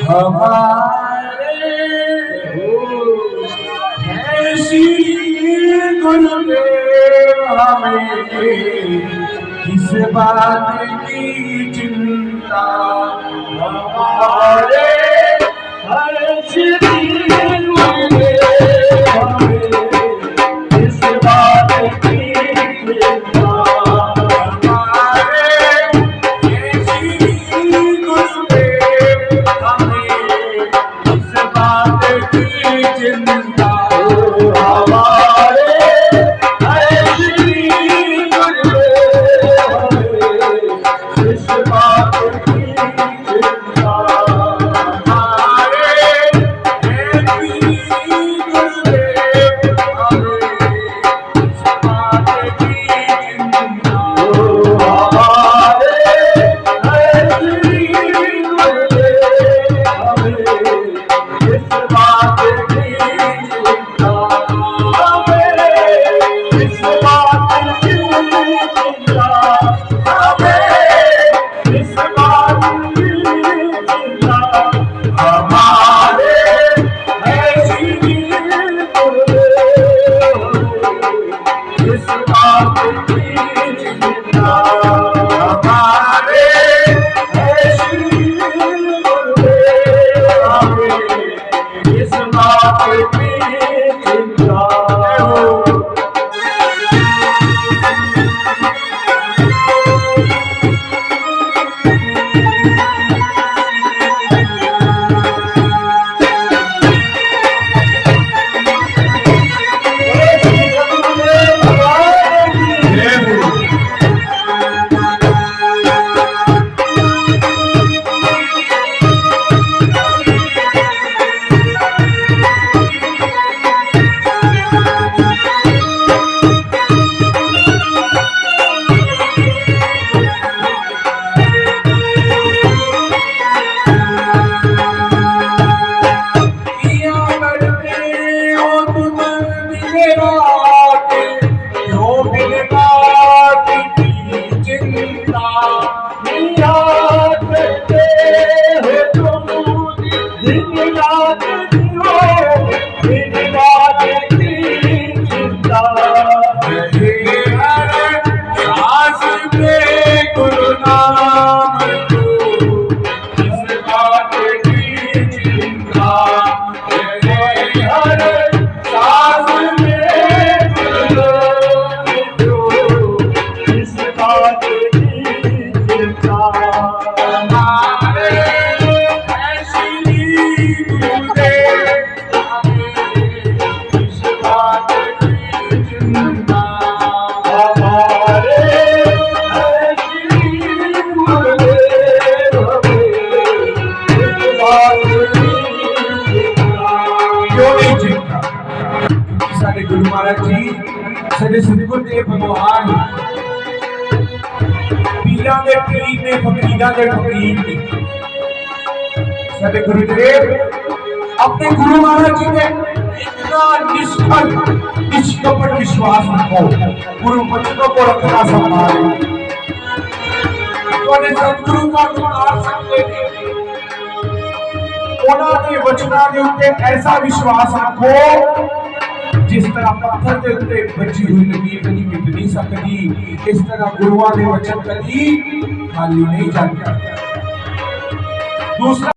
हमारे ऐसी गुरुदेव हमें किस बात की चिंता। हमारे ऐसी गुरुदेव हमें किस बात की चिंता। गुरु महाराज जी साडे सतगुरुदेव भगवान पीरां दे पीर ने फकीरां दे फकीर ने। साडे गुरुदेव अपने गुरु महाराज जी ने इतना निष्फल निष्कपट विश्वास रखो, गुरु वचनों को रखना संभाल। तुहाडे सतगुरु का गुण सकते हैं, उन्होंने वचनों के उत्ते ऐसा विश्वास रखो जिस तरह पत्थर के उत्ते बची हुई लकीर कभी मिट नहीं सकती, इस तरह गुरुओं के वचन कभी खाली नहीं जाते। दूसरा